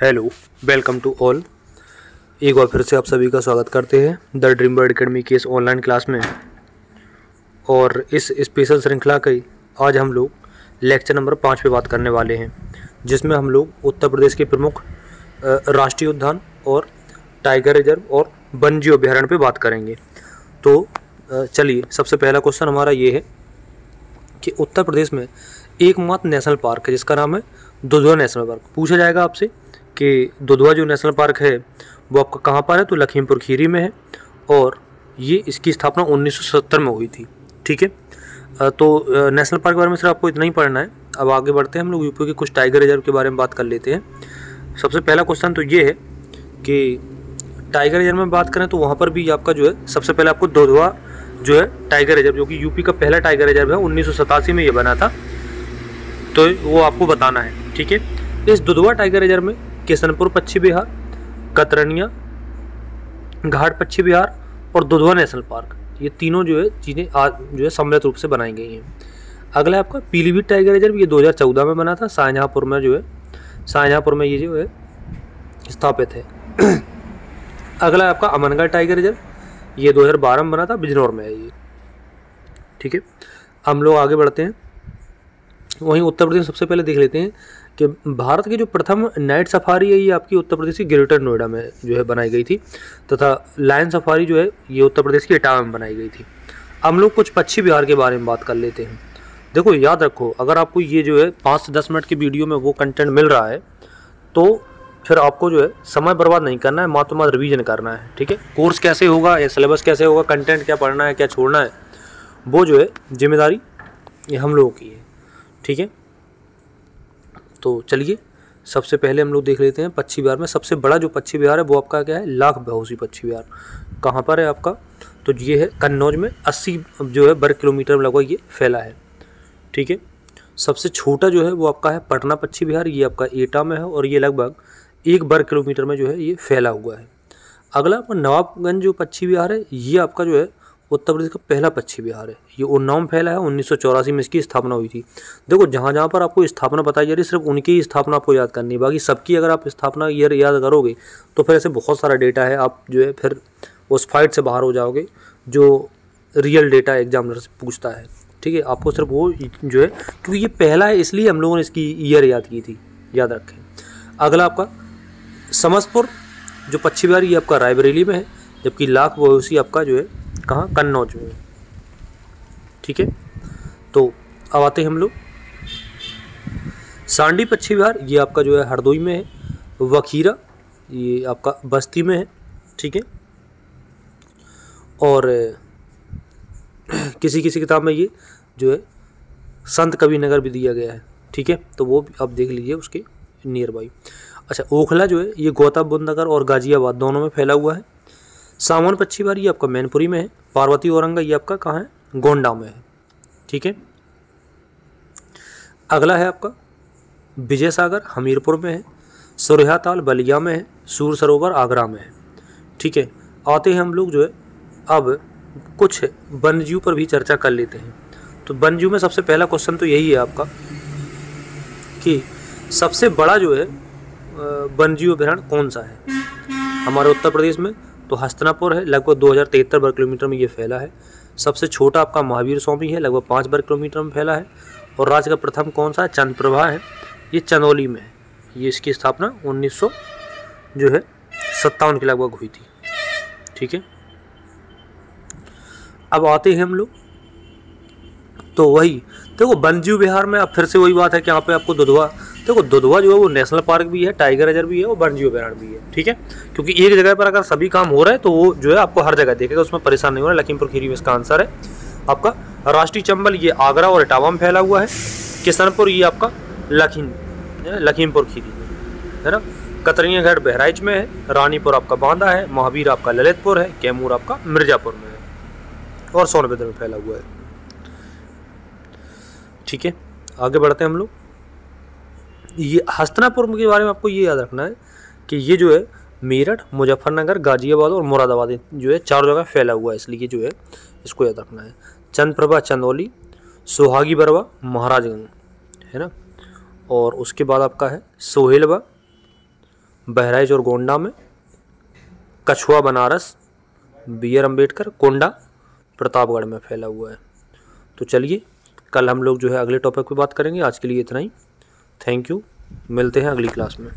Hello, welcome to all. एक बार फिर से आप सभी का स्वागत करते हैं द ड्रीम बर्ड अकेडमी की इस ऑनलाइन क्लास में। और इस स्पेशल श्रृंखला की आज हम लोग लेक्चर नंबर 5 पे बात करने वाले हैं, जिसमें हम लोग उत्तर प्रदेश के प्रमुख राष्ट्रीय उद्यान और टाइगर रिजर्व और वन्यजीव अभ्यारण्य पे बात करेंगे। तो चलिए, सबसे पहला क्वेश्चन हमारा ये है कि उत्तर प्रदेश में एकमात्र नेशनल पार्क है जिसका नाम है दुधवा नेशनल पार्क। पूछा जाएगा आपसे कि दुधवा जो नेशनल पार्क है वो आपका कहाँ पर है, तो लखीमपुर खीरी में है और ये इसकी स्थापना 1970 में हुई थी। ठीक है, तो नेशनल पार्क के बारे में सिर्फ आपको इतना ही पढ़ना है। अब आगे बढ़ते हैं, हम लोग यूपी के कुछ टाइगर रिजर्व के बारे में बात कर लेते हैं। सबसे पहला क्वेश्चन तो ये है कि टाइगर रिजर्व में बात करें तो वहाँ पर भी आपका जो है सबसे पहले आपको दुधवा जो है टाइगर रिजर्व, जो कि यूपी का पहला टाइगर रिजर्व है, 1987 में ये बना था, तो वो आपको बताना है। ठीक है, इस दुधवा टाइगर रिजर्व में किशनपुर पश्चिम बिहार, कतरनिया घाट पश्चिम बिहार और दुधवा नेशनल पार्क, ये तीनों जो है चीज़ें आज जो है सम्मिलित रूप से बनाई गई हैं। अगला आपका पीलीभीत टाइगर रिजर्व, ये 2014 में बना था, शाहजहाँपुर में जो है, शाहजहाँपुर में ये जो है स्थापित है। अगला आपका अमनगढ़ टाइगर रिजर्व, ये 2012 में बना था, बिजनौर में है ये। ठीक है, हम लोग आगे बढ़ते हैं। वहीं उत्तर प्रदेश सबसे पहले देख लेते हैं कि भारत की जो प्रथम नाइट सफारी है ये आपकी उत्तर प्रदेश की ग्रेटर नोएडा में जो है बनाई गई थी, तथा लायन सफारी जो है ये उत्तर प्रदेश की इटावा में बनाई गई थी। हम लोग कुछ पश्चिम बिहार के बारे में बात कर लेते हैं। देखो, याद रखो, अगर आपको ये जो है 5 से 10 मिनट की वीडियो में वो कंटेंट मिल रहा है तो फिर आपको जो है समय बर्बाद नहीं करना है, मात्र मात्र रिवीजन करना है। ठीक है, कोर्स कैसे होगा या सिलेबस कैसे होगा, कंटेंट क्या पढ़ना है क्या छोड़ना है, वो जो है जिम्मेदारी ये हम लोगों की है। ठीक है, तो चलिए सबसे पहले हम लोग देख लेते हैं पश्चिम बिहार में सबसे बड़ा जो पश्चिम बिहार है वो आपका क्या है, लाख बहोसी पश्चिम बिहार। कहाँ पर है आपका, तो ये है कन्नौज में, 80 जो है वर्ग किलोमीटर में लगभग ये फैला है। ठीक है, सबसे छोटा जो है वो आपका है पटना पश्चिम बिहार, ये आपका एटा में है और ये लगभग 1 वर्ग किलोमीटर में जो है ये फैला हुआ है। अगला आपका नवाबगंज जो पश्चिम बिहार है, ये आपका जो है उत्तर प्रदेश का पहला पश्चिम बिहार है, ये उन्नाव में फैला है, 1984 में इसकी स्थापना हुई थी। देखो, जहाँ जहाँ पर आपको स्थापना बताई जा रही है सिर्फ उनकी ही स्थापना आपको याद करनी है, बाकी सबकी अगर आप स्थापना ईयर याद करोगे तो फिर ऐसे बहुत सारा डेटा है, आप जो है फिर उस फाइट से बाहर हो जाओगे जो रियल डेटा एग्जामिनर से पूछता है। ठीक है, आपको सिर्फ वो जो है, क्योंकि ये पहला है इसलिए हम लोगों ने इसकी ईयर याद की थी, याद रखें। अगला आपका समस्तपुर जो पश्चिम बिहार, ये आपका रायबरेली में है, जबकि लाख बहोसी आपका जो है कहाँ, कन्नौज में। ठीक है, तो अब आते हैं हम लोग सांडी पश्चिम बिहार, ये आपका जो है हरदोई में है, वखीरा ये आपका बस्ती में है। ठीक है, और किसी किसी किताब में ये जो है संत कबीर नगर भी दिया गया है। ठीक है, तो वो आप देख लीजिए उसके नियर बाई। अच्छा, ओखला जो है ये गौतम बुद्ध नगर और गाजियाबाद दोनों में फैला हुआ है। सामान पश्चिम बिहार ये आपका मैनपुरी में है। पार्वती औरंगा ये आपका कहाँ है, गोंडा में है। ठीक है, अगला है आपका विजय सागर हमीरपुर में है, सुरहाताल बलिया में है, सूर सरोवर आगरा में है। ठीक है, आते हैं हम लोग जो है अब कुछ वन्यजीव पर भी चर्चा कर लेते हैं। तो वन्यजीव में सबसे पहला क्वेश्चन तो यही है आपका कि सबसे बड़ा जो है वन्यजीव अभयारण्य कौन सा है हमारे उत्तर प्रदेश में, तो हस्तिनापुर है, लगभग 2073 वर्ग किलोमीटर में ये फैला है। सबसे छोटा आपका महावीर स्वामी है, लगभग 5 वर्ग किलोमीटर में फैला है। और राज्य का प्रथम कौन सा है, चंद्रप्रभा है, ये चंदौली में है, ये इसकी स्थापना 1957 के लगभग हुई थी। ठीक है, अब आते हैं हम लोग, तो वही देखो वन्यजीव विहार में अब फिर से वही बात है कि यहाँ पे आपको दुधवा, देखो दुधवा जो है वो नेशनल पार्क भी है, टाइगर रिजर्व भी है और वन्यजीव अभयारण्य भी है। ठीक है, क्योंकि एक जगह पर अगर सभी काम हो रहा है तो वो जो है आपको हर जगह देखेगा, उसमें परेशान नहीं होना। लखीमपुर खीरी में इसका आंसर है आपका। राष्ट्रीय चंबल ये आगरा और इटावा में फैला हुआ है। किशनपुर ये आपका लखीमपुर खीरी में है ना। कतरनिया घाट बहराइच में है। रानीपुर आपका बांदा है। महावीर आपका ललितपुर है। कैमूर आपका मिर्जापुर में है और सोनभद्र में फैला हुआ है। ठीक है, आगे बढ़ते हैं हम लोग। ये हस्तिनापुर के बारे में आपको ये याद रखना है कि ये जो है मेरठ, मुजफ्फरनगर, गाजियाबाद और मुरादाबाद जो है 4 जगह फैला हुआ है, इसलिए जो है इसको याद रखना है। चंद्रप्रभा चंदौली, सुहागी बरवा महाराजगंज है ना, और उसके बाद आपका है सोहेलवा बहराइच और गोंडा में, कछुआ बनारस, BR अम्बेडकर, कोंडा प्रतापगढ़ में फैला हुआ है। तो चलिए कल हम लोग जो है अगले टॉपिक पे बात करेंगे। आज के लिए इतना ही। थैंक यू, मिलते हैं अगली क्लास में।